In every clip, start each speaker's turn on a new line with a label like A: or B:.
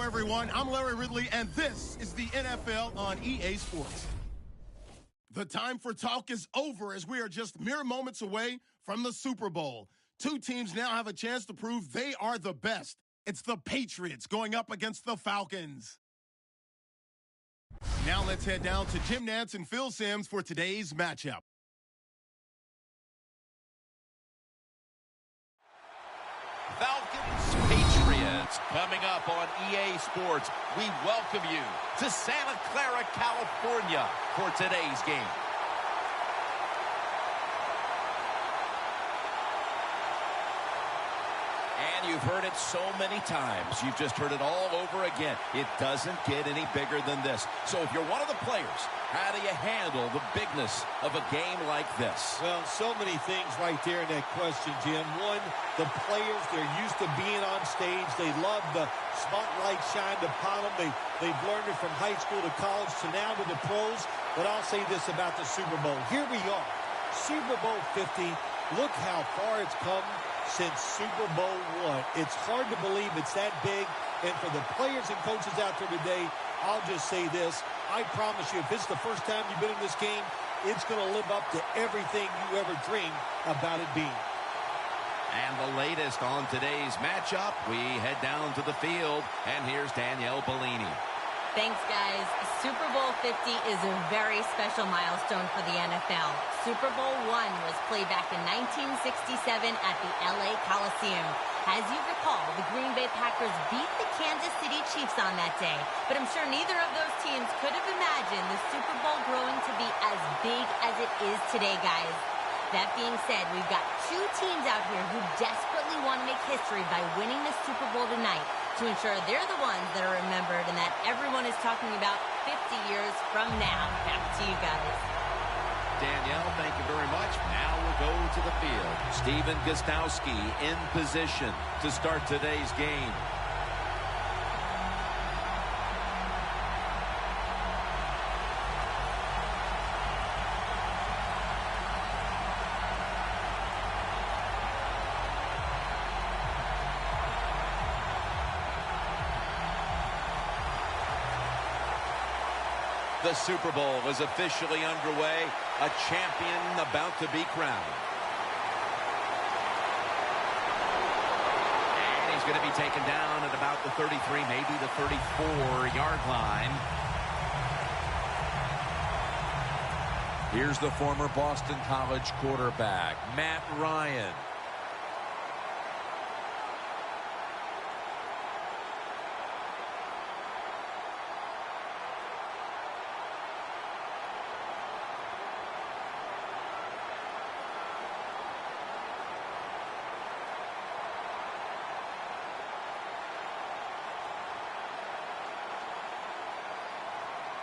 A: everyone. I'm Larry Ridley, and this is the NFL on EA Sports. The time for talk is over as we are just mere moments away from the Super Bowl. Two teams now have a chance to prove they are the best. It's the Patriots going up against the Falcons. Now let's head down to Jim Nantz and Phil Simms for today's matchup.
B: Falcons Patriots coming up on EA Sports. We welcome you to Santa Clara, California for today's game. And you've heard it so many times. You've just heard it all over again. It doesn't get any bigger than this. So if you're one of the players, how do you handle the bigness of a game like this?
C: Well, so many things right there in that question, Jim. One, the players, they're used to being on stage. They love the spotlight shined upon them. They've learned it from high school to college to now to the pros. But I'll say this about the Super Bowl. Here we are, Super Bowl 50. Look how far it's come since Super Bowl I. It's hard to believe it's that big. And for the players and coaches out there today, I'll just say this. I promise you, if it's the first time you've been in this game, it's going to live up to everything you ever dreamed about it being.
B: And the latest on today's matchup, we head down to the field, and here's Danielle Bellini.
D: Thanks, guys. Super Bowl 50 is a very special milestone for the NFL. Super Bowl I was played back in 1967 at the LA Coliseum. As you recall, the Green Bay Packers beat the Kansas City Chiefs on that day. But I'm sure neither of those teams could have imagined the Super Bowl growing to be as big as it is today, guys. That being said, we've got two teams out here who desperately want to make history by winning the Super Bowl tonight to ensure they're the ones that are remembered and that everyone is talking about 50 years from now. Back to you guys.
B: Danielle, thank you very much. Now we'll go to the field. Steven Gostkowski in position to start today's game. The Super Bowl is officially underway. A champion about to be crowned. And he's going to be taken down at about the 33, maybe the 34-yard line. Here's the former Boston College quarterback, Matt Ryan.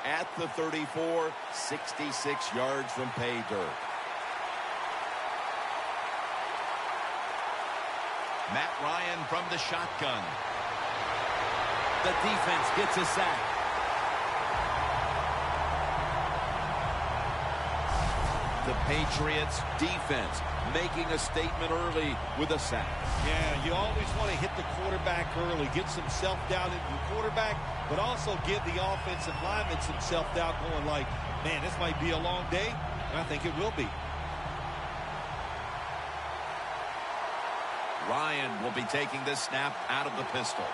B: At the 34, 66 yards from pay dirt. Matt Ryan from the shotgun. The defense gets a sack. The Patriots defense making a statement early with a sack.
C: Yeah, you always want to hit the quarterback early, get some self-doubt into the quarterback, but also give the offensive lineman some self-doubt going like, man, this might be a long day, and I think it will be.
B: Ryan will be taking this snap out of the pistol.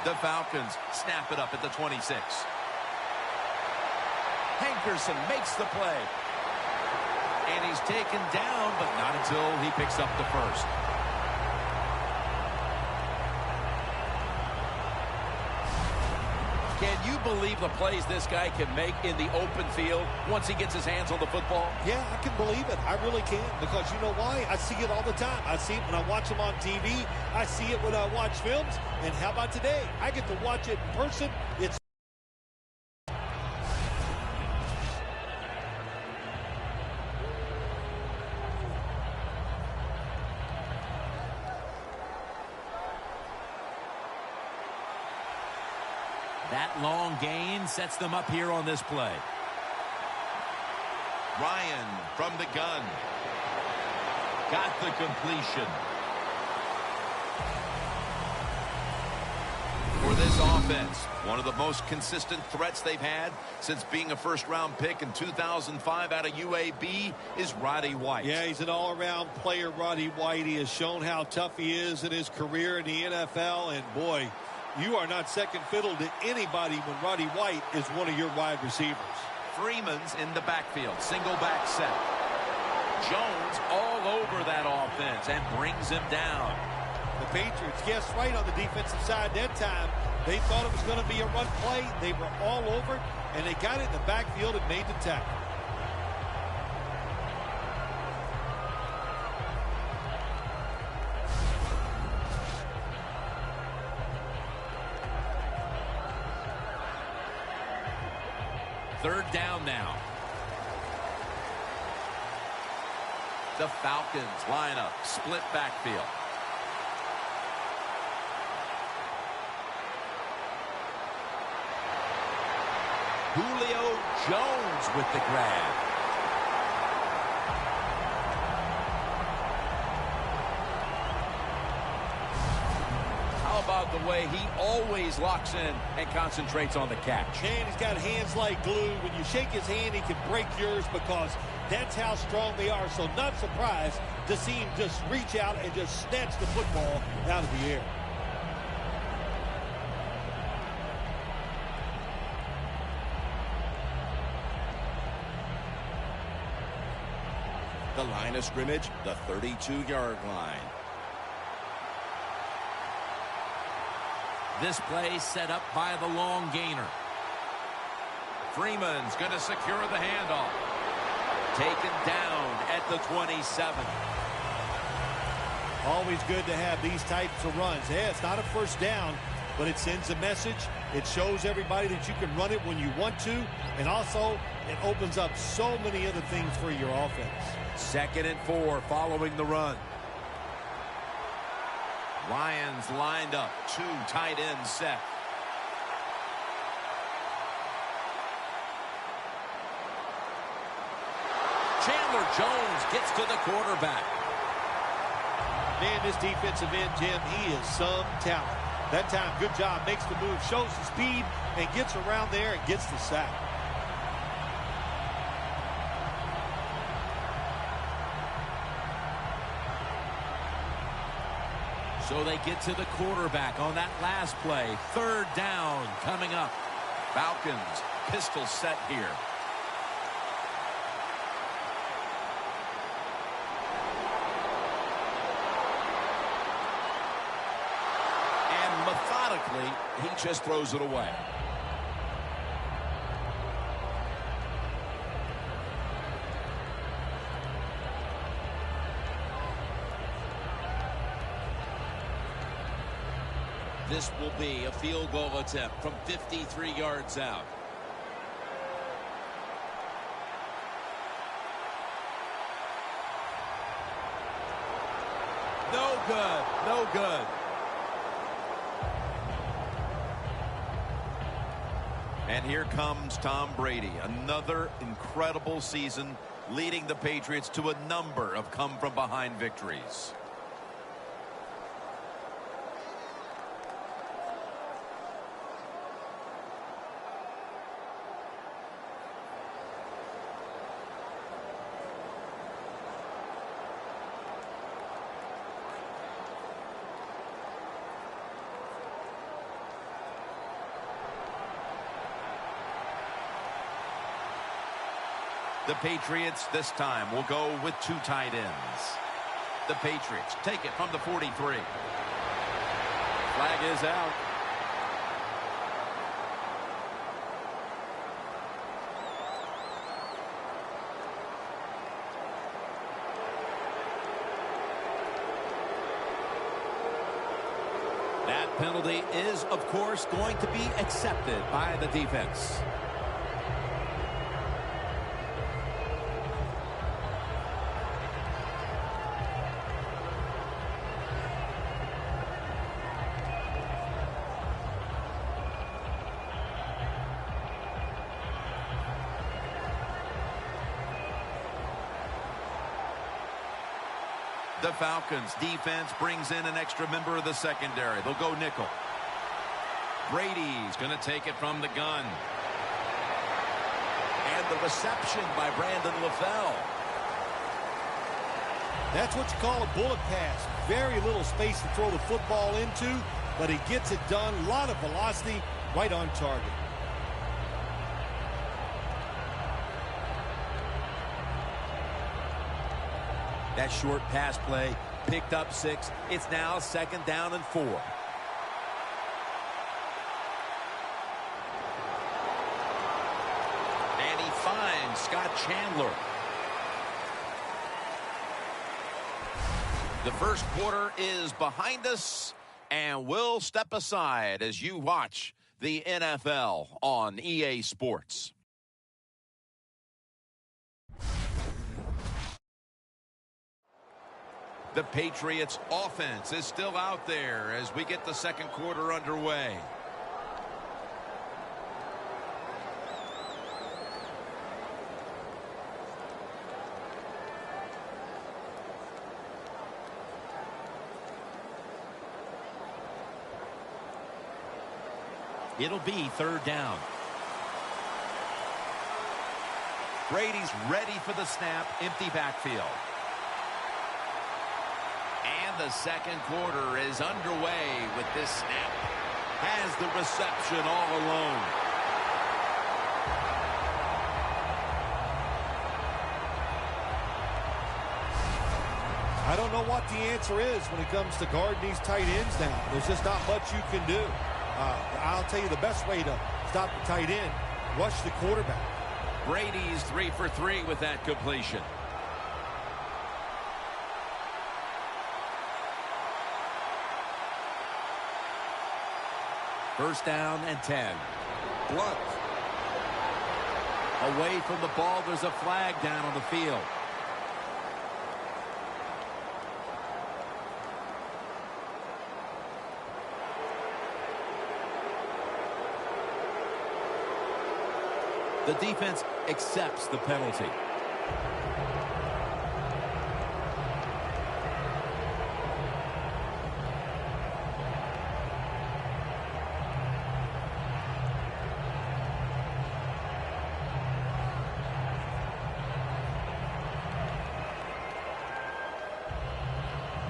B: The Falcons snap it up at the 26. Hankerson makes the play. And he's taken down, but not until he picks up the first. Can you believe the plays this guy can make in the open field once he gets his hands on the football?
C: Yeah, I can believe it. I really can. Because you know why? I see it all the time. I see it when I watch them on TV. I see it when I watch films. And how about today? I get to watch it in person. It's
B: that long gain sets them up here on this play. Ryan from the gun. Got the completion. For this offense, one of the most consistent threats they've had since being a first-round pick in 2005 out of UAB is Roddy White.
C: Yeah, he's an all-around player, Roddy White. He has shown how tough he is in his career in the NFL. And, boy, you are not second fiddle to anybody when Roddy White is one of your wide receivers.
B: Freeman's in the backfield. Single back set. Jones all over that offense and brings him down.
C: The Patriots guessed right on the defensive side that time. They thought it was going to be a run play. They were all over it, and they got it in the backfield and made the tackle.
B: Third down now. The Falcons line up. Split backfield. Julio Jones with the grab. How about the way he always locks in and concentrates on the catch?
C: And he's got hands like glue. When you shake his hand, he can break yours because that's how strong they are. So not surprised to see him just reach out and just snatch the football out of the air.
B: The line of scrimmage, the 32-yard line. This play set up by the long gainer. Freeman's going to secure the handoff. Taken down at the 27.
C: Always good to have these types of runs. Yeah, it's not a first down, but it sends a message. It shows everybody that you can run it when you want to, and also it opens up so many other things for your offense.
B: 2nd and 4 following the run. Lions lined up. 2 tight ends set. Chandler Jones gets to the quarterback.
C: Man, this defensive end, Jim, he is some talent. That time, good job, makes the move, shows the speed, and gets around there and gets the sack.
B: So they get to the quarterback on that last play. 3rd down coming up. Falcons, pistol set here. And methodically, he just throws it away. This will be a field goal attempt from 53 yards out. No good. No good. And here comes Tom Brady. Another incredible season leading the Patriots to a number of come-from-behind victories. The Patriots this time will go with 2 tight ends. The Patriots take it from the 43. Flag is out. That penalty is, of course, going to be accepted by the defense. The Falcons defense brings in an extra member of the secondary. They'll go nickel. Brady's going to take it from the gun. And the reception by Brandon LaFell.
C: That's what you call a bullet pass. Very little space to throw the football into, but he gets it done. A lot of velocity, right on target.
B: That short pass play picked up 6. It's now 2nd down and 4. And he finds Scott Chandler. The first quarter is behind us, and we'll step aside as you watch the NFL on EA Sports. The Patriots offense is still out there as we get the second quarter underway. It'll be 3rd down. Brady's ready for the snap, empty backfield. And the second quarter is underway with this snap. Has the reception all alone.
C: I don't know what the answer is when it comes to guarding these tight ends now. There's just not much you can do. I'll tell you the best way to stop the tight end, rush the quarterback.
B: Brady's 3 for 3 with that completion. First down and 10. Blunt. Away from the ball, there's a flag down on the field. The defense accepts the penalty.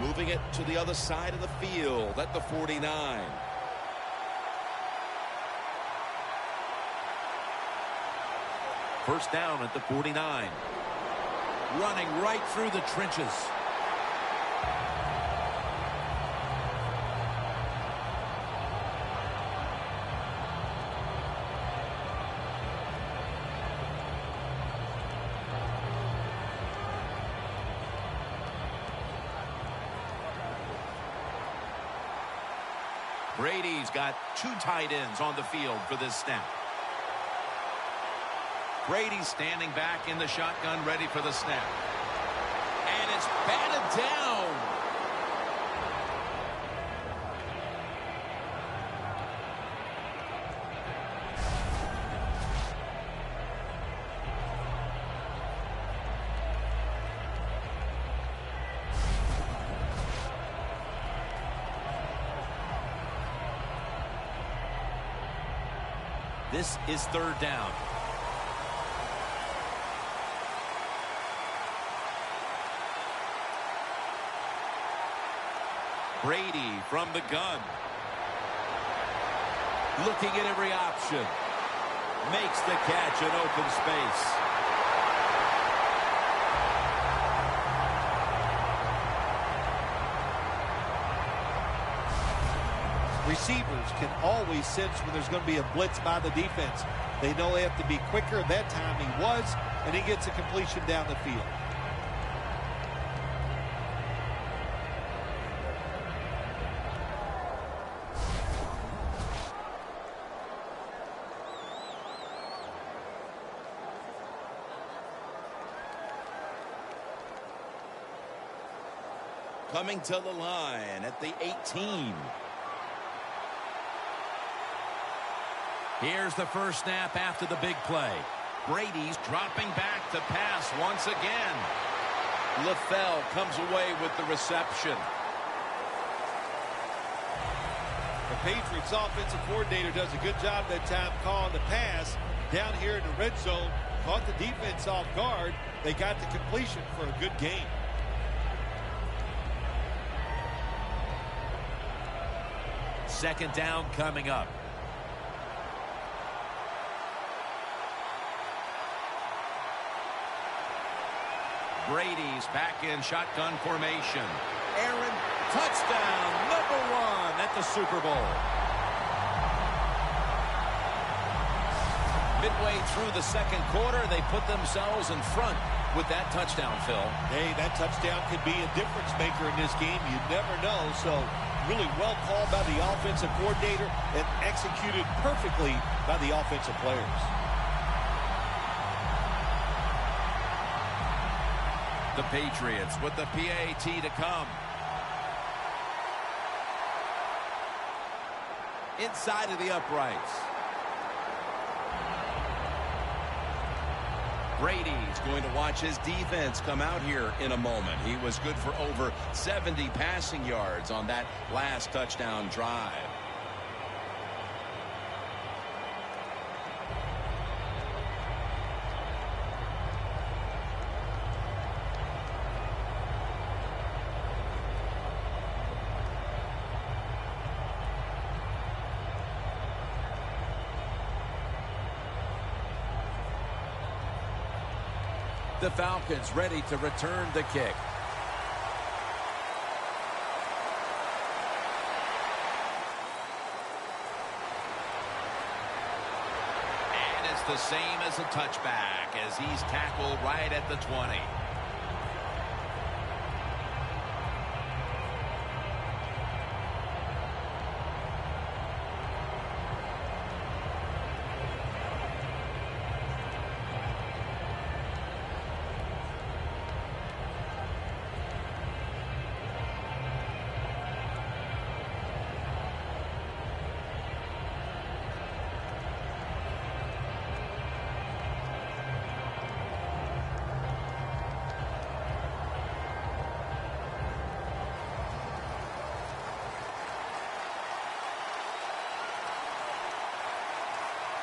B: Moving it to the other side of the field at the 49. First down at the 49. Running right through the trenches. Brady's got 2 tight ends on the field for this snap. Brady standing back in the shotgun, ready for the snap. And it's batted down. This is 3rd down. Brady from the gun. Looking at every option. Makes the catch in open space.
C: Receivers can always sense when there's going to be a blitz by the defense. They know they have to be quicker. That time he was, and he gets a completion down the field.
B: Coming to the line at the 18. Here's the first snap after the big play. Brady's dropping back to pass once again. LaFell comes away with the reception.
C: The Patriots offensive coordinator does a good job that time calling the pass down here in the red zone. Caught the defense off guard. They got the completion for a good game.
B: Second down coming up. Brady's back in shotgun formation. Aaron, touchdown, #1 at the Super Bowl. Midway through the second quarter, they put themselves in front with that touchdown, Phil.
C: Hey, that touchdown could be a difference maker in this game. You never know. So really well called by the offensive coordinator and executed perfectly by the offensive players.
B: The Patriots with the PAT to come. Inside of the uprights. Brady's going to watch his defense come out here in a moment. He was good for over 70 passing yards on that last touchdown drive. The Falcons ready to return the kick. And it's the same as a touchback as he's tackled right at the 20.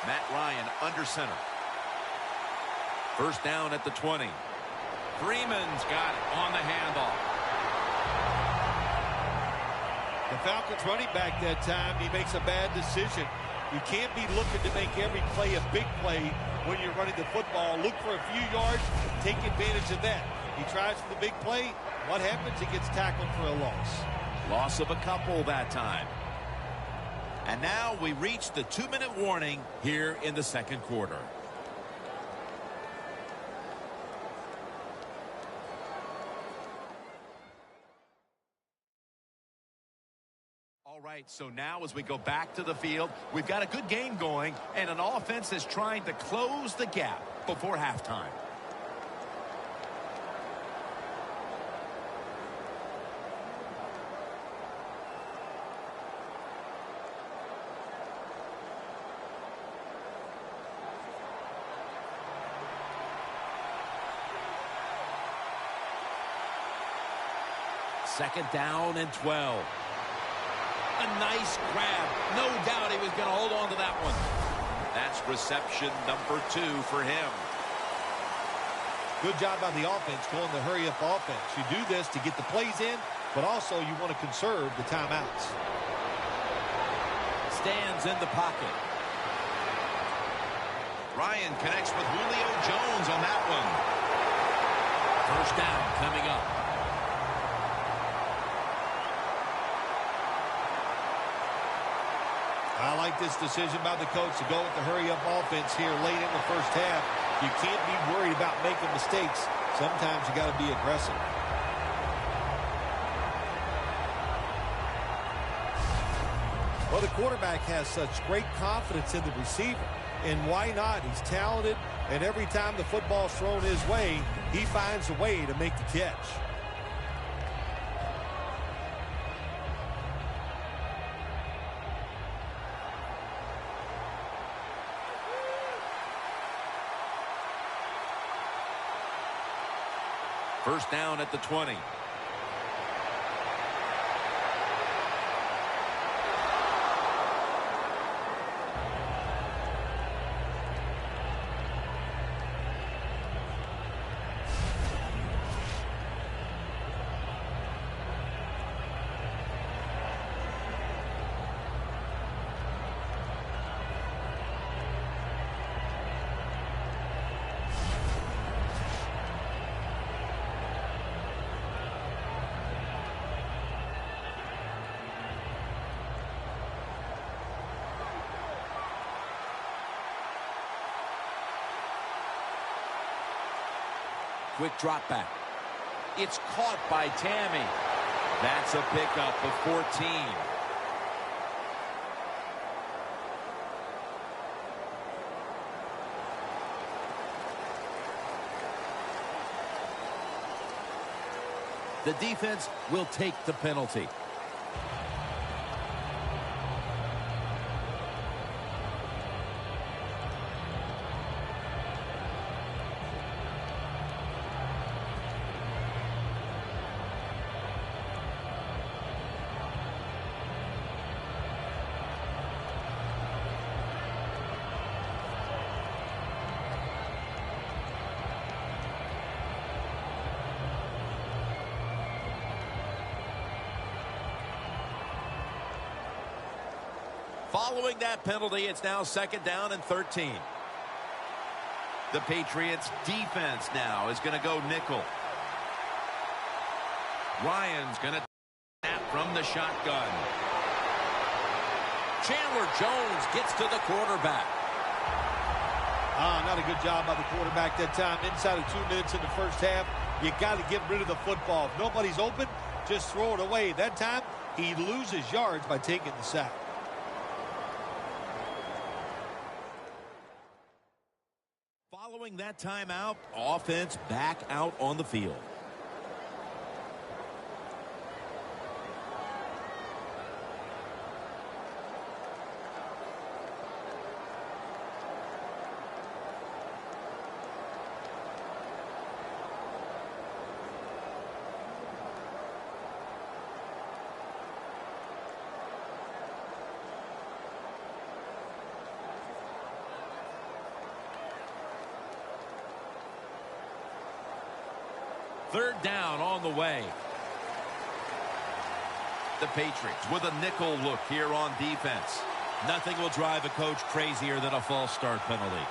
B: Matt Ryan under center. First down at the 20. Freeman's got it on the handoff.
C: The Falcons running back that time, he makes a bad decision. You can't be looking to make every play a big play when you're running the football. Look for a few yards, take advantage of that. He tries for the big play. What happens? He gets tackled for a loss.
B: Loss of a couple that time. And now we reach the 2-minute warning here in the second quarter. All right, so now as we go back to the field, we've got a good game going, and an offense is trying to close the gap before halftime. Second down and 12. A nice grab. No doubt he was going to hold on to that one. That's reception number 2 for him.
C: Good job by the offense going the hurry-up offense. You do this to get the plays in, but also you want to conserve the timeouts.
B: Stands in the pocket. Ryan connects with Julio Jones on that one. First down coming up.
C: I like this decision by the coach to go with the hurry-up offense here late in the first half. You can't be worried about making mistakes. Sometimes you got to be aggressive. Well, the quarterback has such great confidence in the receiver. And why not? He's talented, and every time the football's thrown his way, he finds a way to make the catch.
B: First down at the 20. quick drop back. It's caught by Tammy. That's a pickup of 14. The defense will take the penalty. Following that penalty, it's now 2nd down and 13. The Patriots defense now is going to go nickel. Ryan's going to snap from the shotgun. Chandler Jones gets to the quarterback.
C: Not a good job by the quarterback that time. Inside of 2 minutes in the first half, you got to get rid of the football. If nobody's open, just throw it away. That time, he loses yards by taking the sack.
B: Following that timeout, offense back out on the field. Third down on the way. The Patriots with a nickel look here on defense. Nothing will drive a coach crazier than a false start penalty.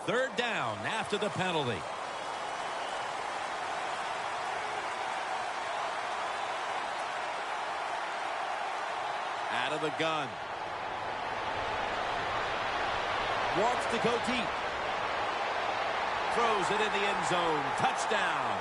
B: Third down after the penalty. Out of the gun. Wants to go deep. Throws it in the end zone. Touchdown.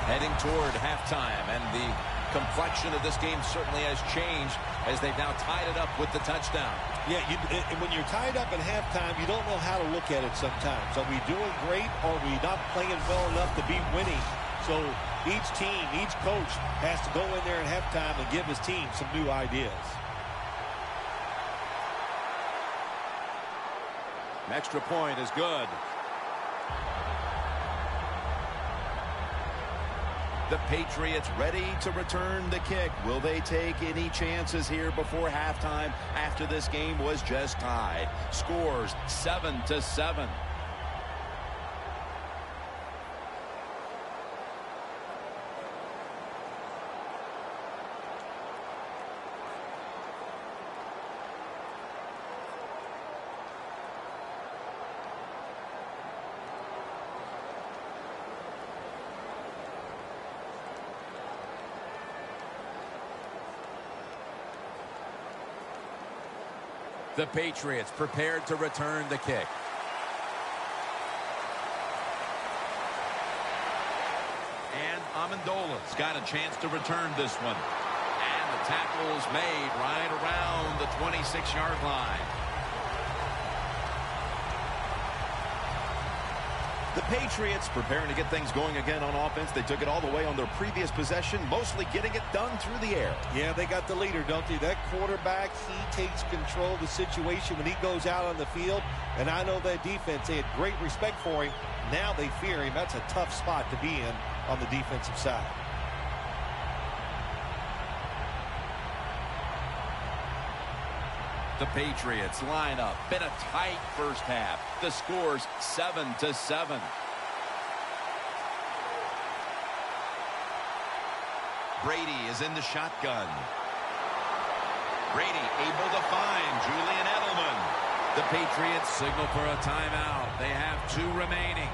B: Heading toward halftime, and the complexion of this game certainly has changed as they've now tied it up with the touchdown.
C: Yeah, when you're tied up at halftime, you don't know how to look at it sometimes. Are we doing great, or are we not playing well enough to be winning? So each team, each coach has to go in there at halftime and give his team some new ideas.
B: An extra point is good. The Patriots ready to return the kick. Will they take any chances here before halftime after this game was just tied? Scores 7-7. The Patriots prepared to return the kick. And Amendola's got a chance to return this one. And the tackle is made right around the 26-yard line. The Patriots preparing to get things going again on offense. They took it all the way on their previous possession, mostly getting it done through the air.
C: Yeah, they got the leader, don't they? That quarterback, he takes control of the situation when he goes out on the field. And I know that defense, they had great respect for him. Now they fear him. That's a tough spot to be in on the defensive side.
B: The Patriots line up in a tight first half. The score's 7-7. Brady is in the shotgun. Brady able to find Julian Edelman. The Patriots signal for a timeout. They have 2 remaining.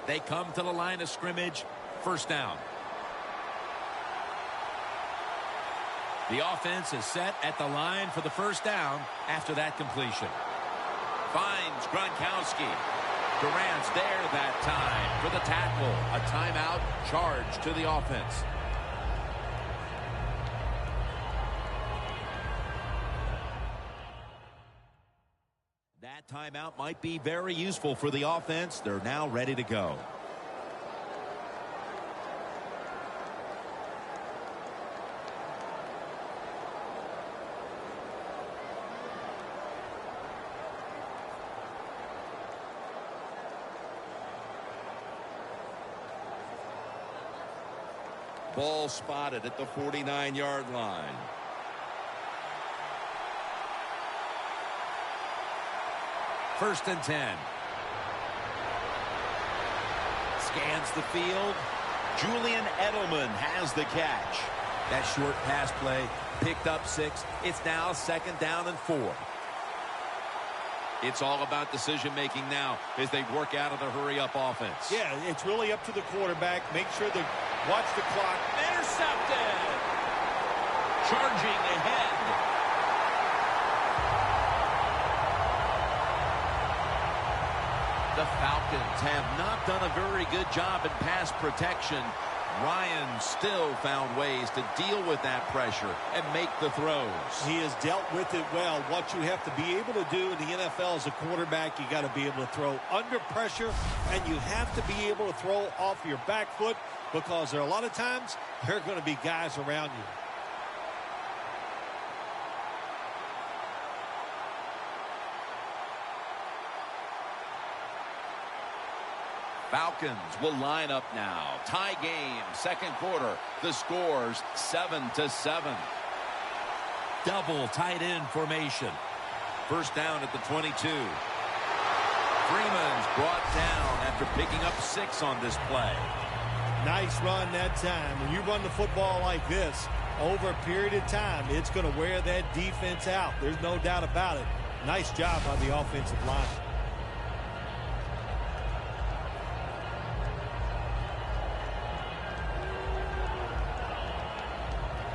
B: They come to the line of scrimmage. First down. The offense is set at the line for the first down after that completion. Finds Gronkowski. Durant's there that time for the tackle. A timeout charge to the offense. That timeout might be very useful for the offense. They're now ready to go. Ball spotted at the 49-yard line. First and 10. Scans the field. Julian Edelman has the catch. That short pass play picked up 6. It's now second down and 4. It's all about decision-making now as they work out of the hurry-up offense.
C: Yeah, it's really up to the quarterback. Make sure to watch the clock.
B: Intercepted. Charging ahead. The Falcons have not done a very good job in pass protection. Ryan still found ways to deal with that pressure and make the throws.
C: He has dealt with it well. What you have to be able to do in the NFL as a quarterback, you got to be able to throw under pressure, and you have to be able to throw off your back foot because there are a lot of times there are going to be guys around you.
B: Falcons will line up now. Tie game, second quarter. The score's 7-7. Double tight end formation. First down at the 22. Freeman's brought down after picking up 6 on this play.
C: Nice run that time. When you run the football like this over a period of time, it's going to wear that defense out. There's no doubt about it. Nice job on the offensive line.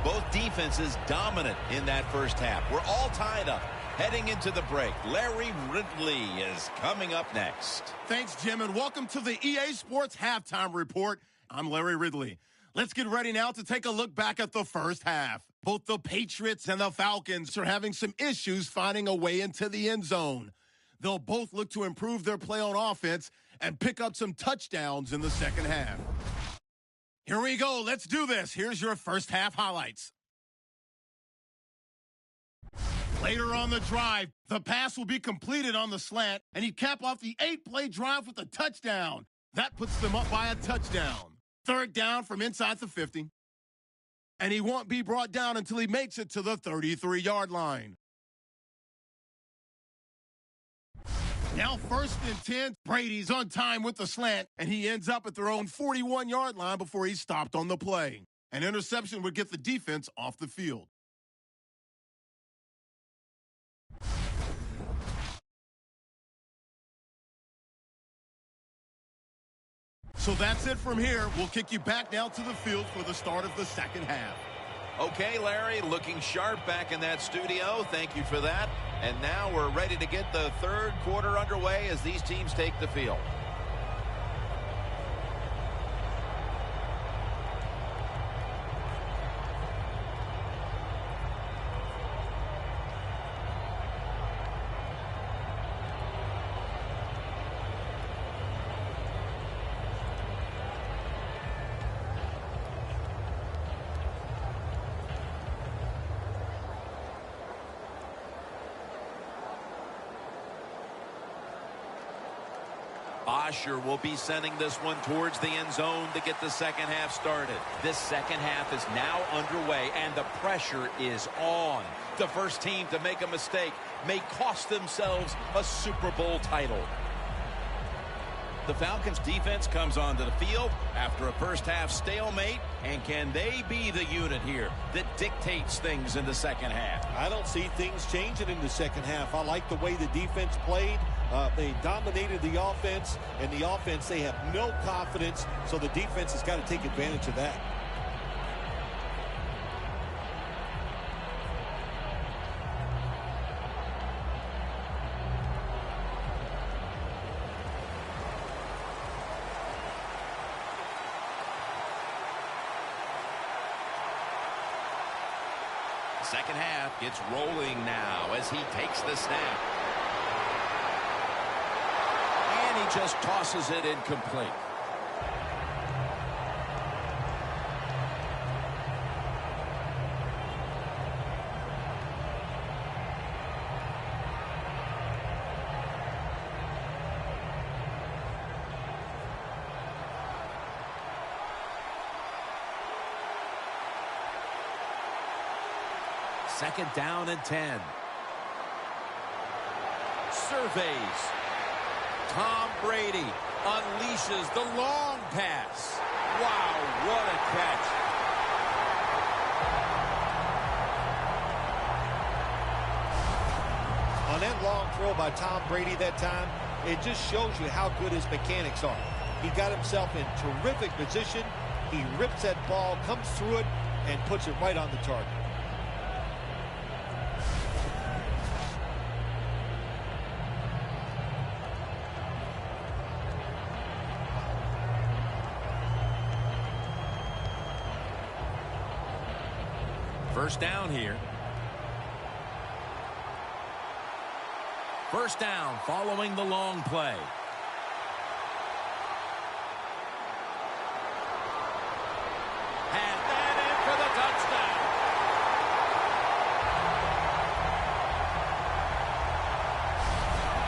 B: Both defenses dominant in that first half. We're all tied up. Heading into the break, Larry Ridley is coming up next.
A: Thanks, Jim, and welcome to the EA Sports Halftime Report. I'm Larry Ridley. Let's get ready now to take a look back at the first half. Both the Patriots and the Falcons are having some issues finding a way into the end zone. They'll both look to improve their play on offense and pick up some touchdowns in the second half. Here we go. Let's do this. Here's your first half highlights. Later on the drive, the pass will be completed on the slant, and he cap off the 8-play drive with a touchdown. That puts them up by a touchdown. Third down from inside the 50. And he won't be brought down until he makes it to the 33-yard line. Now first and 10, Brady's on time with the slant, and he ends up at their own 41-yard line before he's stopped on the play. An interception would get the defense off the field. So that's it from here. We'll kick you back now to the field for the start of the second half.
B: Okay, Larry, looking sharp back in that studio. Thank you for that. And now we're ready to get the third quarter underway as these teams take the field. Osher will be sending this one towards the end zone to get the second half started. This second half is now underway, and the pressure is on. The first team to make a mistake may cost themselves a Super Bowl title. The Falcons defense comes onto the field after a first half stalemate, and can they be the unit here that dictates things in the second half?
C: I don't see things changing in the second half. I like the way the defense played. They dominated the offense, and the offense, they have no confidence, so the defense has got to take advantage of that.
B: Second half gets rolling now as he takes the snap. And he just tosses it incomplete. Second down and 10. Surveys. Tom Brady unleashes the long pass. Wow, what a catch.
C: On that long throw by Tom Brady that time, it just shows you how good his mechanics are. He got himself in terrific position. He rips that ball, comes through it, and puts it right on the target.
B: First down here. First down following the long play. And that in for the touchdown.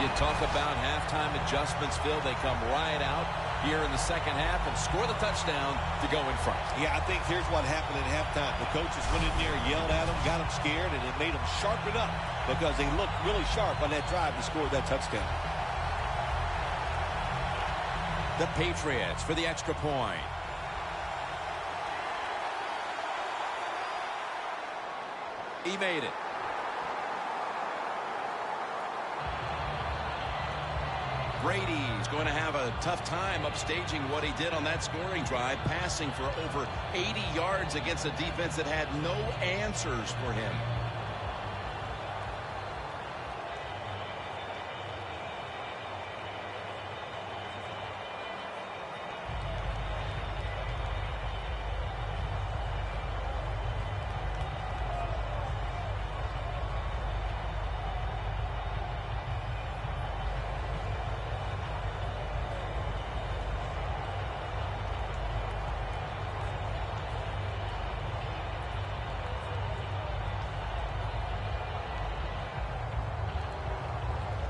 B: You talk about halftime adjustments, Phil. They come right out here in the second half and score the touchdown to go in front.
C: Yeah, I think here's what happened at halftime. The coaches went in there, yelled at them, got them scared, and it made them sharpen up because they looked really sharp on that drive to score that touchdown.
B: The Patriots for the extra point. He made it. Brady's going to have a tough time upstaging what he did on that scoring drive, passing for over 80 yards against a defense that had no answers for him.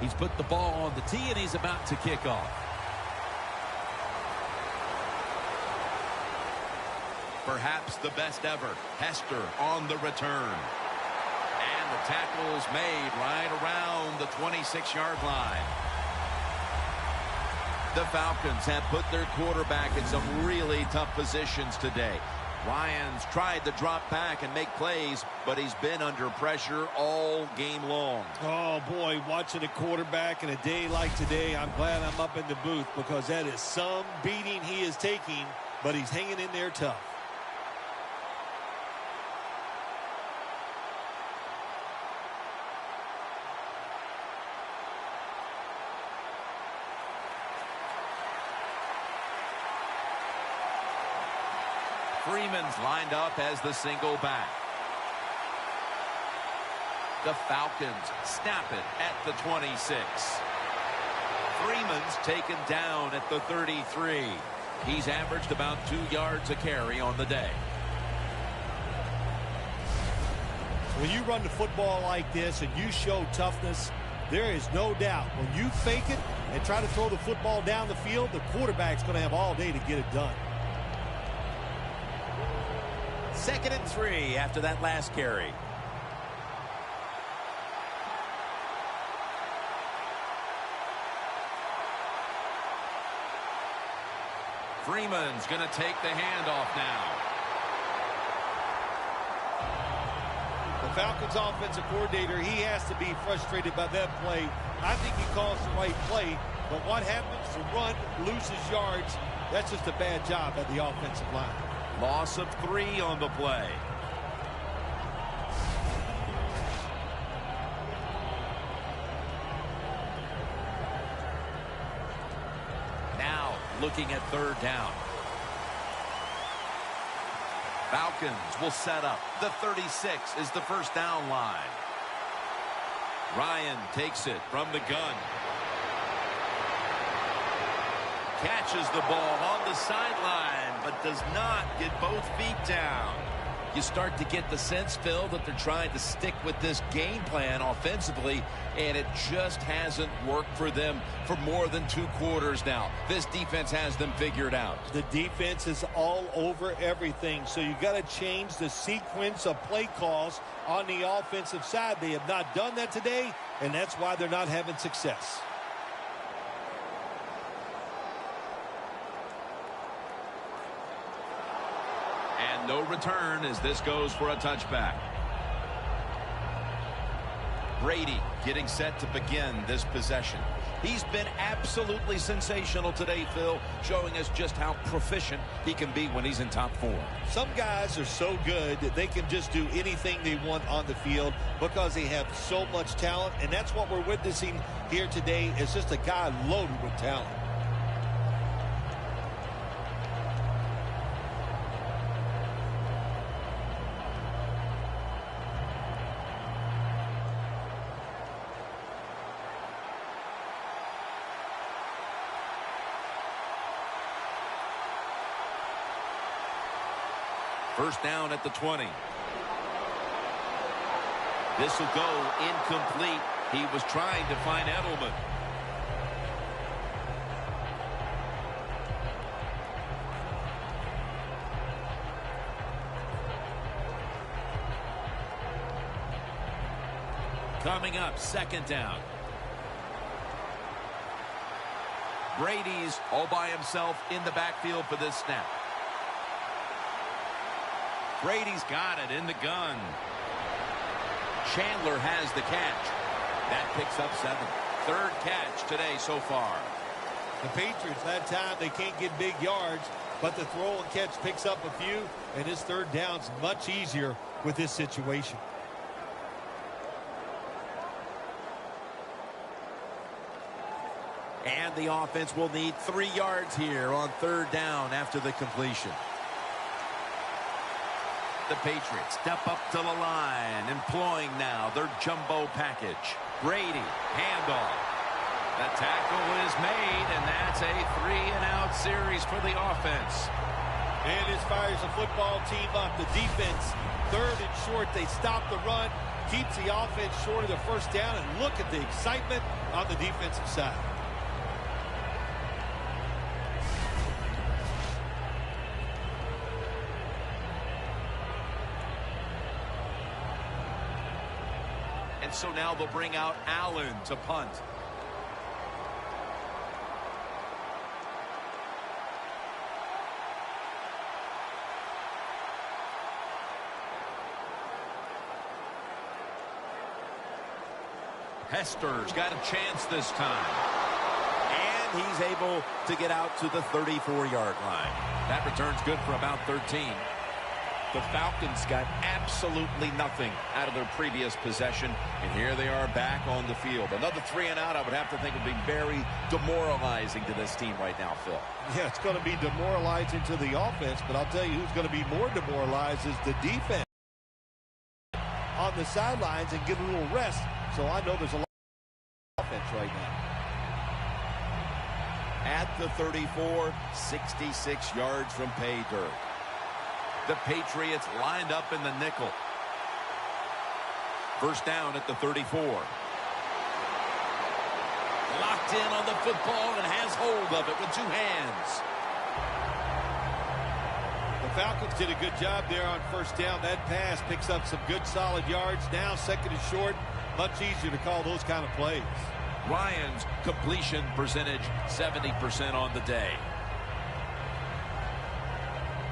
B: He's put the ball on the tee, and he's about to kick off. Perhaps the best ever. Hester on the return. And the tackle's made right around the 26-yard line. The Falcons have put their quarterback in some really tough positions today. Ryan's tried to drop back and make plays, but he's been under pressure all game long.
C: Oh, boy, watching a quarterback in a day like today, I'm glad I'm up in the booth because that is some beating he is taking, but he's hanging in there tough.
B: Freeman's lined up as the single back. The Falcons snap it at the 26. Freeman's taken down at the 33. He's averaged about 2 yards a carry on the day.
C: When you run the football like this and you show toughness, there is no doubt when you fake it and try to throw the football down the field, the quarterback's going to have all day to get it done.
B: 2nd and 3 after that last carry. Freeman's going to take the handoff now.
C: The Falcons offensive coordinator, he has to be frustrated by that play. I think he calls the right play, but what happens to run, loses yards, that's just a bad job at the offensive line.
B: Loss of 3 on the play. Now looking at 3rd down. Falcons will set up. The 36 is the first down line. Ryan takes it from the gun. Catches the ball on the sideline, but does not get both feet down. You start to get the sense, Phil, that they're trying to stick with this game plan offensively, and it just hasn't worked for them for more than 2 quarters now. This defense has them figured out.
C: The defense is all over everything, so you got to change the sequence of play calls on the offensive side. They have not done that today, and that's why they're not having success.
B: No return as this goes for a touchback. Brady getting set to begin this possession. He's been absolutely sensational today, Phil, showing us just how proficient he can be when he's in top form.
C: Some guys are so good that they can just do anything they want on the field because they have so much talent, and that's what we're witnessing here today is just a guy loaded with talent.
B: First down at the 20. This will go incomplete. He was trying to find Edelman. Coming up, 2nd down. Brady's all by himself in the backfield for this snap. Brady's got it in the gun. Chandler has the catch. That picks up 7. 3rd catch today so far.
C: The Patriots, that time, they can't get big yards, but the throw and catch picks up a few, and his 3rd down's much easier with this situation.
B: And the offense will need 3 yards here on 3rd down after the completion. The Patriots step up to the line, employing now their jumbo package. Brady, handoff. The tackle is made, and that's a 3-and-out series for the offense.
C: And this fires the football team up. The defense, 3rd and short, they stop the run, keeps the offense short of the 1st down, and look at the excitement on the defensive side.
B: So now they'll bring out Allen to punt. Hester's got a chance this time. And he's able to get out to the 34-yard line. That return's good for about 13. The Falcons got absolutely nothing out of their previous possession, and here they are back on the field. Another 3 and out, I would have to think, would be very demoralizing to this team right now, Phil.
C: Yeah, it's going to be demoralizing to the offense, but I'll tell you who's going to be more demoralized is the defense on the sidelines and get a little rest. So I know there's a lot of offense right now.
B: At the 34, 66 yards from pay dirt. The Patriots lined up in the nickel. First down at the 34. Locked in on the football and has hold of it with 2 hands.
C: The Falcons did a good job there on first down. That pass picks up some good solid yards. Now second and short. Much easier to call those kind of plays.
B: Ryan's completion percentage 70% on the day.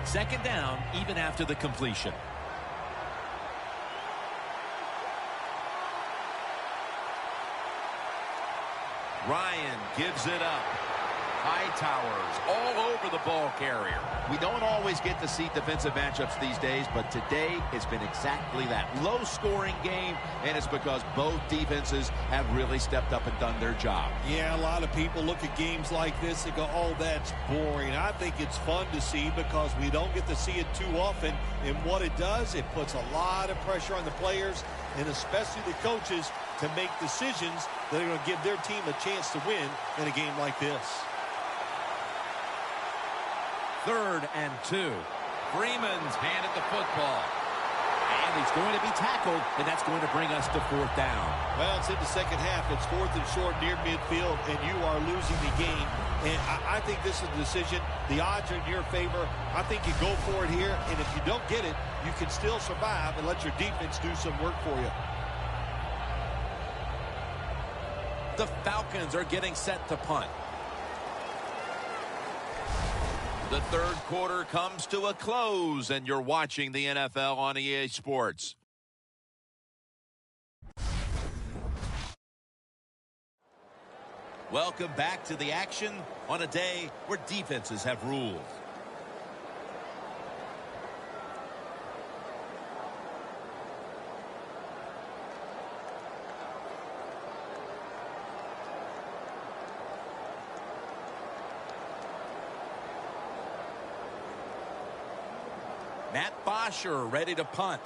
B: Second down, even after the completion. Ryan gives it up. Hightowers all over the ball carrier. We don't always get to see defensive matchups these days, but today it's been exactly that. Low-scoring game, and it's because both defenses have really stepped up and done their job.
C: Yeah, a lot of people look at games like this and go, oh, that's boring. I think it's fun to see because we don't get to see it too often, and what it does, it puts a lot of pressure on the players and especially the coaches to make decisions that are going to give their team a chance to win in a game like this.
B: 3rd and 2. Freeman's handed the football. And he's going to be tackled, and that's going to bring us to 4th down.
C: Well, it's in the second half. It's 4th and short near midfield, and you are losing the game. And I think this is a decision. The odds are in your favor. I think you go for it here, and if you don't get it, you can still survive and let your defense do some work for you.
B: The Falcons are getting set to punt. The third quarter comes to a close, and you're watching the NFL on EA Sports. Welcome back to the action on a day where defenses have ruled. Matt Bosher ready to punt.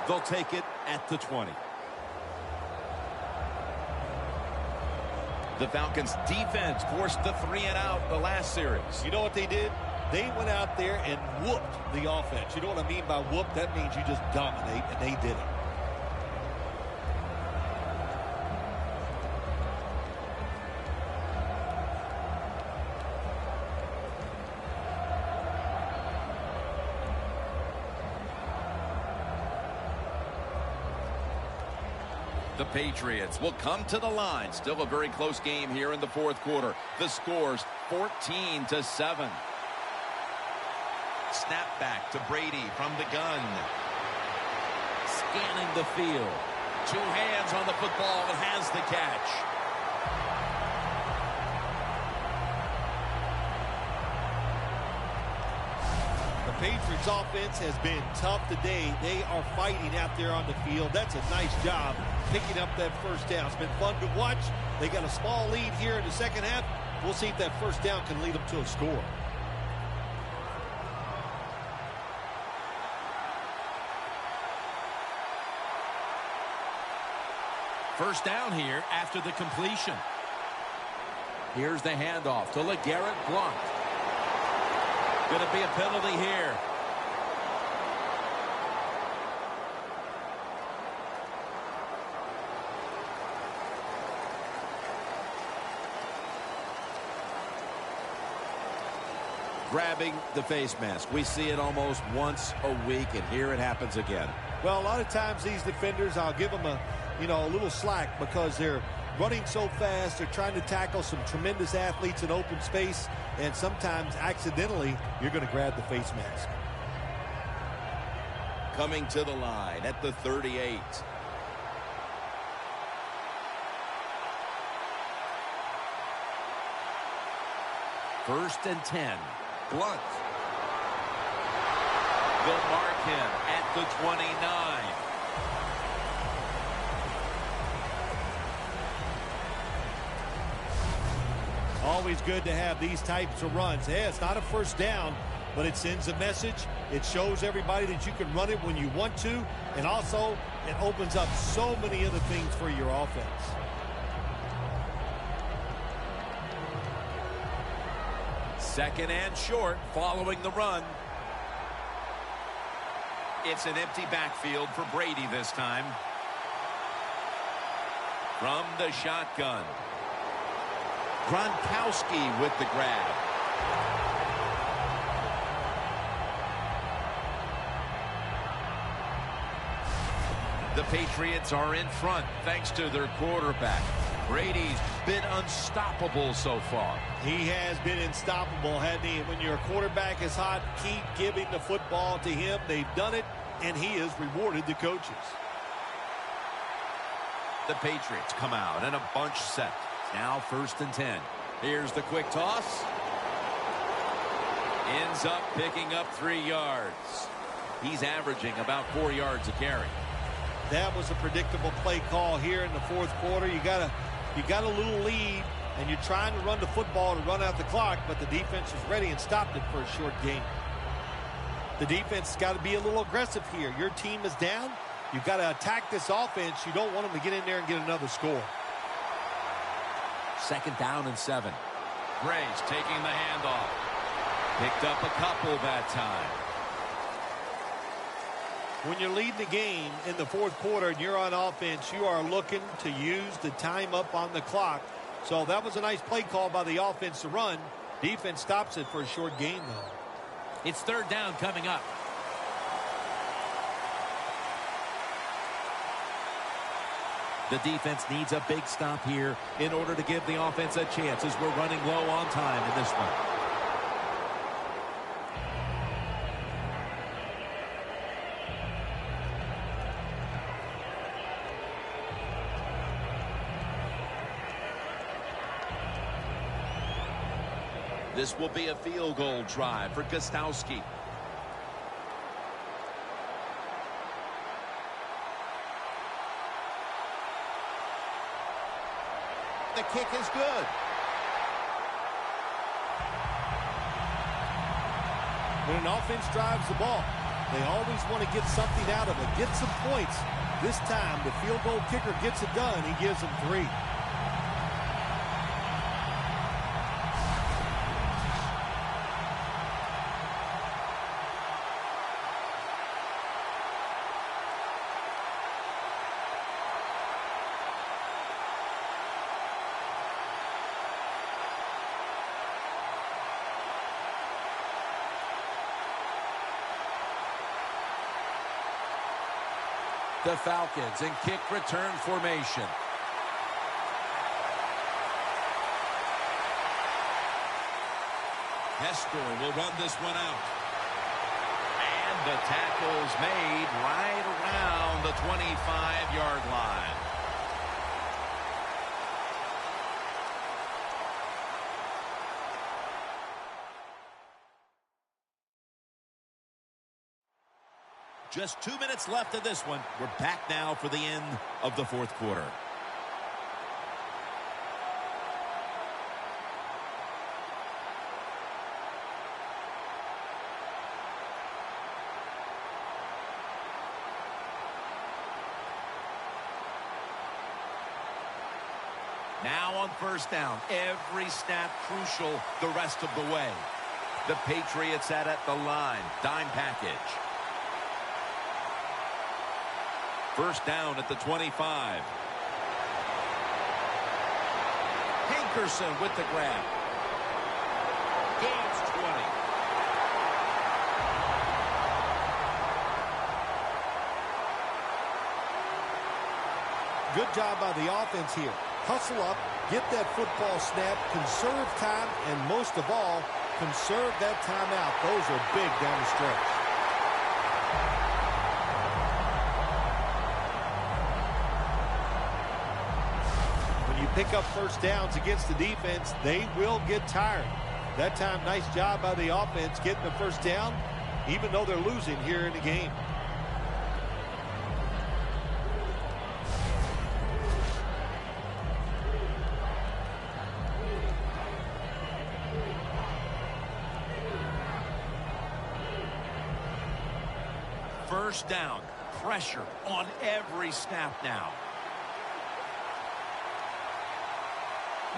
B: They'll take it at the 20. The Falcons defense forced the 3 and out the last series.
C: You know what they did? They went out there and whooped the offense. You know what I mean by whoop? That means you just dominate, and they did it.
B: The Patriots will come to the line. Still a very close game here in the fourth quarter. The score's 14-7. Snap back to Brady from the gun. Scanning the field. 2 hands on the football and has the catch.
C: The Patriots offense has been tough today. They are fighting out there on the field. That's a nice job picking up that first down. It's been fun to watch. They got a small lead here in the second half. We'll see if that first down can lead them to a score.
B: First down here after the completion. Here's the handoff to LeGarrette Blount. Going to be a penalty here. Grabbing the face mask. We see it almost once a week, and here it happens again.
C: Well, a lot of times these defenders, I'll give them a a little slack because they're running so fast. They're trying to tackle some tremendous athletes in open space, and sometimes accidentally you're going to grab the face mask.
B: Coming to the line at the 38. First and 10. Blunt. They'll mark him at the 29.
C: Always good to have these types of runs. Yeah, it's not a first down, but it sends a message. It shows everybody that you can run it when you want to, and also it opens up so many other things for your offense.
B: Second and short following the run. It's an empty backfield for Brady this time. From the shotgun. Gronkowski with the grab. The Patriots are in front thanks to their quarterback. Brady's been unstoppable so far.
C: He has been unstoppable, hasn't he? When your quarterback is hot, keep giving the football to him. They've done it, and he has rewarded the coaches.
B: The Patriots come out in a bunch set. Now first and 10. Here's the quick toss. Ends up picking up 3 yards. He's averaging about 4 yards a carry.
C: That was a predictable play call here in the fourth quarter. You got a little lead, and you're trying to run the football to run out the clock, but the defense was ready and stopped it for a short gain. The defense has got to be a little aggressive here. Your team is down. You've got to attack this offense. You don't want them to get in there and get another score.
B: Second down and 7. Gray's taking the handoff. Picked up a couple that time.
C: When you're leading the game in the fourth quarter and you're on offense, you are looking to use the time up on the clock. So that was a nice play call by the offense to run. Defense stops it for a short gain, though.
B: It's third down coming up. The defense needs a big stop here in order to give the offense a chance as we're running low on time in this one. This will be a field goal drive for Gostowski. The kick is good.
C: When an offense drives the ball, they always want to get something out of it, get some points. This time, the field goal kicker gets it done. He gives them 3.
B: The Falcons in kick return formation. Hester will run this one out. And the tackle's made right around the 25-yard line. Just 2 minutes left of this one. We're back now for the end of the fourth quarter. Now on first down, every snap crucial the rest of the way. The Patriots at the line, dime package. First down at the 25. Hankerson with the grab. Gains 20.
C: good job by the offense here. Hustle up, get that football snap, conserve time, and most of all, conserve that timeout. Those are big down the stretch. When you pick up first downs against the defense, they will get tired. That time, nice job by the offense getting the first down, even though they're losing here in the game.
B: First down, pressure on every snap now.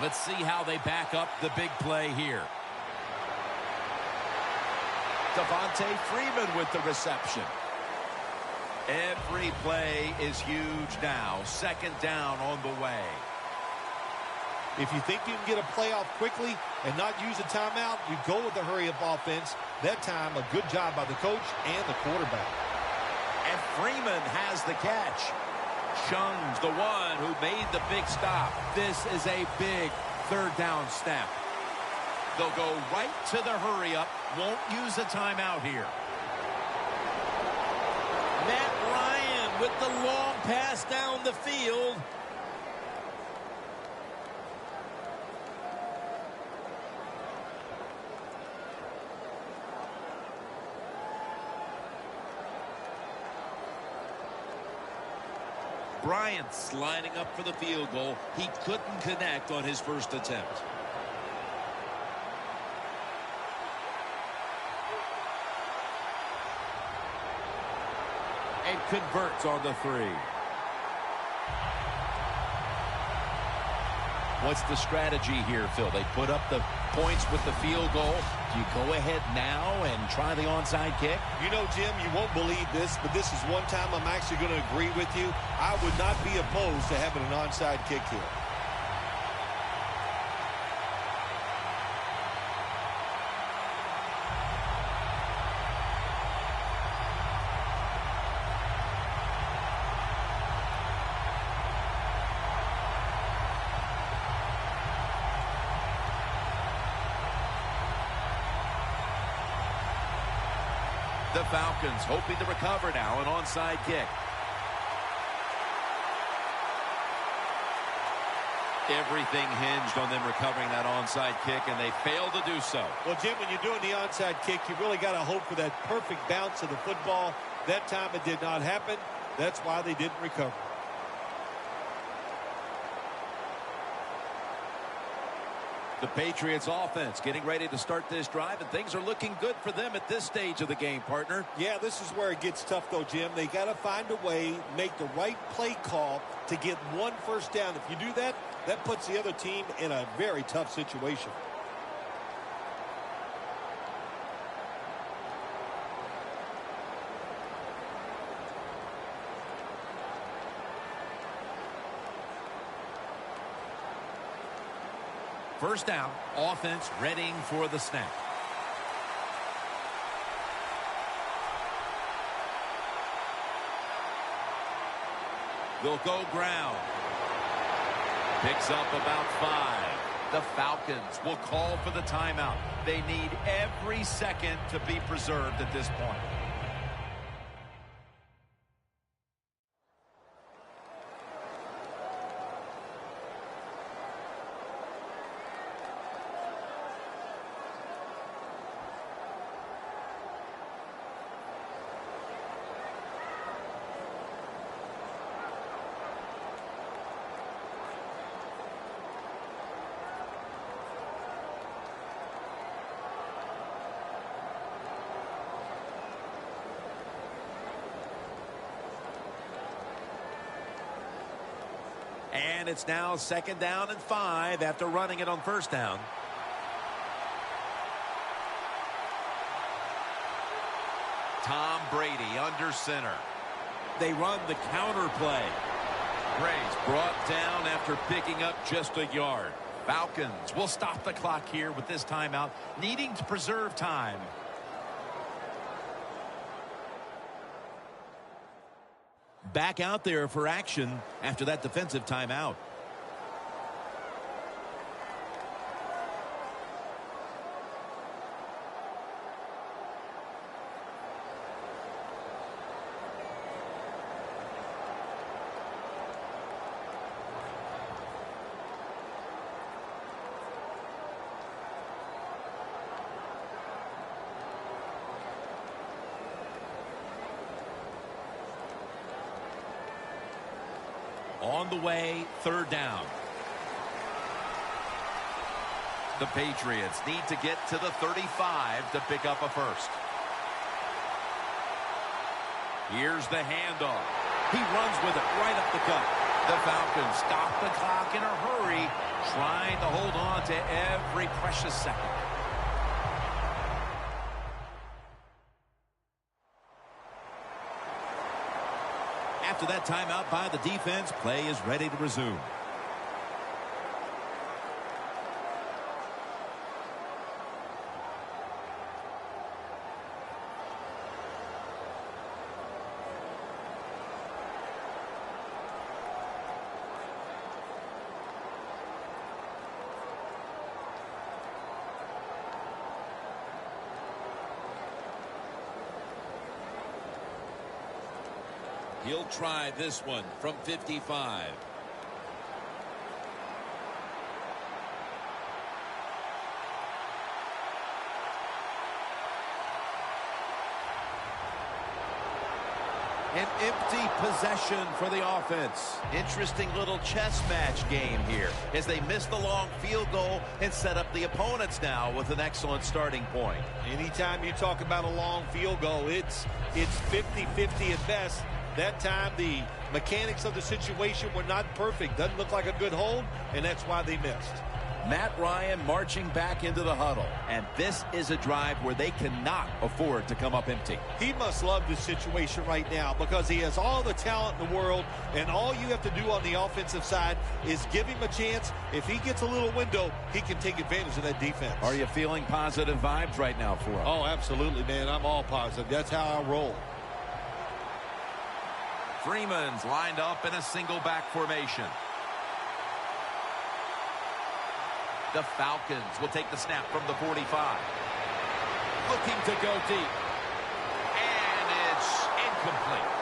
B: Let's see how they back up the big play here. Devontae Freeman with the reception. Every play is huge now. Second down on the way.
C: If you think you can get a playoff quickly and not use a timeout, you go with the hurry-up offense. That time, a good job by the coach and the quarterback.
B: And Freeman has the catch. Chung's the one who made the big stop. This is a big third down snap. They'll go right to the hurry-up. Won't use a timeout here. Matt Ryan with the long pass down the field. Bryant's lining up for the field goal. He couldn't connect on his first attempt. And converts on the 3. What's the strategy here, Phil? They put up the points with the field goal. Do you go ahead now and try the onside kick?
C: You know, Jim, you won't believe this, but this is one time I'm actually going to agree with you. I would not be opposed to having an onside kick here.
B: The Falcons hoping to recover now, an onside kick. Everything hinged on them recovering that onside kick, and they failed to do so.
C: Well, Jim, when you're doing the onside kick, you really got to hope for that perfect bounce of the football. That time it did not happen. That's why they didn't recover.
B: The Patriots offense getting ready to start this drive, and things are looking good for them at this stage of the game, partner.
C: Yeah, this is where it gets tough, though, Jim. They got to find a way, make the right play call to get one first down. If you do that, that puts the other team in a very tough situation.
B: First down, offense readying for the snap. They'll go ground. Picks up about 5. The Falcons will call for the timeout. They need every second to be preserved at this point. And it's now second down and 5 after running it on first down. Tom Brady under center. They run the counter play. Brady's brought down after picking up just a yard. Falcons will stop the clock here with this timeout, needing to preserve time. back out there for action after that defensive timeout. On the way, third down. The Patriots need to get to the 35 to pick up a first. Here's the handoff. He runs with it right up the gut. The Falcons stop the clock in a hurry, trying to hold on to every precious second. After that timeout by the defense, play is ready to resume. He'll try this one from 55. An empty possession for the offense. Interesting little chess match game here as they miss the long field goal and set up the opponents now with an excellent starting point.
C: Anytime you talk about a long field goal, it's 50-50 at best. That time, the mechanics of the situation were not perfect. Doesn't look like a good hold, and that's why they missed.
B: Matt Ryan marching back into the huddle. And this is a drive where they cannot afford to come up empty.
C: He must love this situation right now because he has all the talent in the world, and all you have to do on the offensive side is give him a chance. If he gets a little window, he can take advantage of that defense.
B: Are you feeling positive vibes right now for him?
C: Oh, absolutely, man. I'm all positive. That's how I roll.
B: Freeman's lined up in a single back formation. The Falcons will take the snap from the 45. Looking to go deep. And it's incomplete.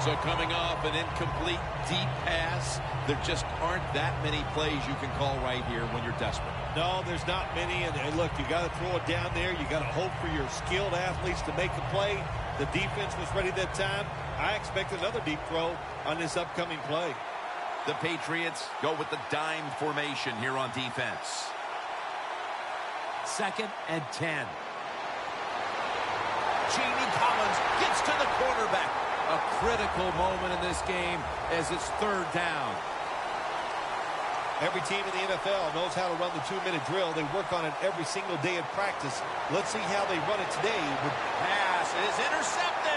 B: So coming off an incomplete deep pass, there just aren't that many plays you can call right here when you're desperate.
C: No, there's not many. And look, you got to throw it down there. You got to hope for your skilled athletes to make the play. The defense was ready that time. I expect another deep throw on this upcoming play.
B: The Patriots go with the dime formation here on defense. 2nd and 10. Genie Collins gets to the quarterback. A critical moment in this game as it's third down.
C: Every team in the NFL knows how to run the 2-minute drill. They work on it every single day at practice. Let's see how they run it today.
B: Pass is intercepted.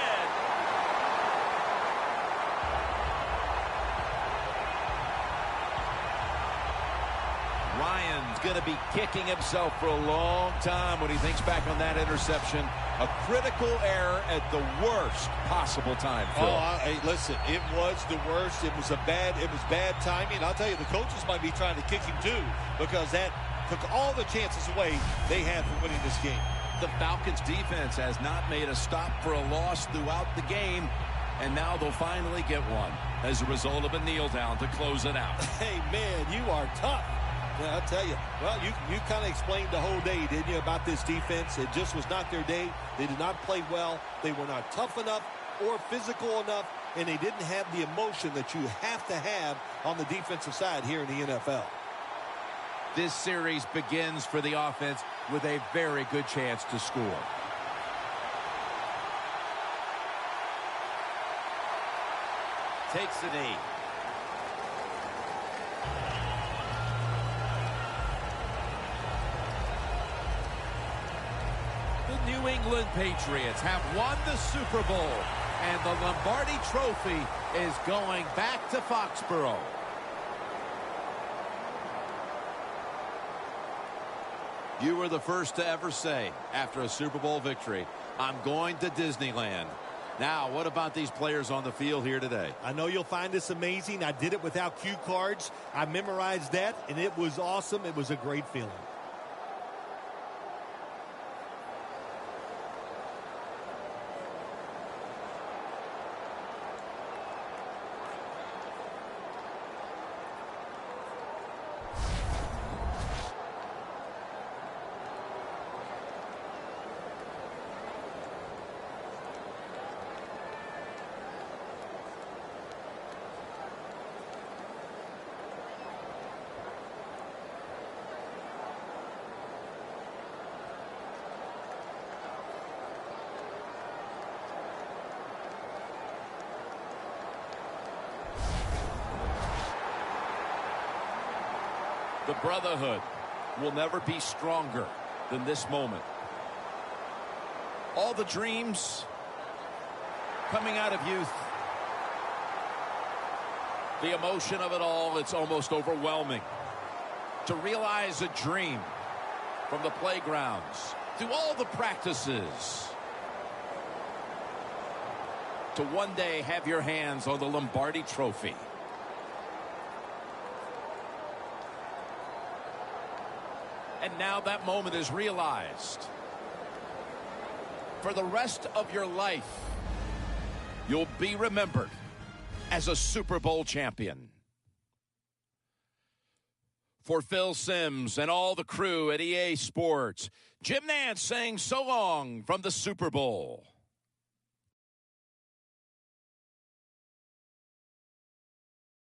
B: Ryan's going to be kicking himself for a long time when he thinks back on that interception. A critical error at the worst possible time, Phil.
C: Hey, listen, it was the worst. It was bad timing. I'll tell you, the coaches might be trying to kick him too because that took all the chances away they had for winning this game.
B: The Falcons defense has not made a stop for a loss throughout the game, and now they'll finally get one as a result of a kneel down to close it out.
C: Hey, man, you are tough. Yeah, I'll tell you. Well, you kind of explained the whole day, didn't you, about this defense? It just was not their day. They did not play well. They were not tough enough or physical enough, and they didn't have the emotion that you have to have on the defensive side here in the NFL.
B: This series begins for the offense with a very good chance to score. Takes the knee. The New England Patriots have won the Super Bowl, and the Lombardi Trophy is going back to Foxborough. You were the first to ever say, after a Super Bowl victory, I'm going to Disneyland. Now, what about these players on the field here today?
C: I know you'll find this amazing. I did it without cue cards. I memorized that, and it was awesome. It was a great feeling.
B: The brotherhood will never be stronger than this moment. All the dreams coming out of youth. The emotion of it all, it's almost overwhelming. To realize a dream from the playgrounds, through all the practices, to one day have your hands on the Lombardi Trophy. And now that moment is realized. For the rest of your life, you'll be remembered as a Super Bowl champion. For Phil Simms and all the crew at EA Sports, Jim Nantz saying so long from the Super Bowl.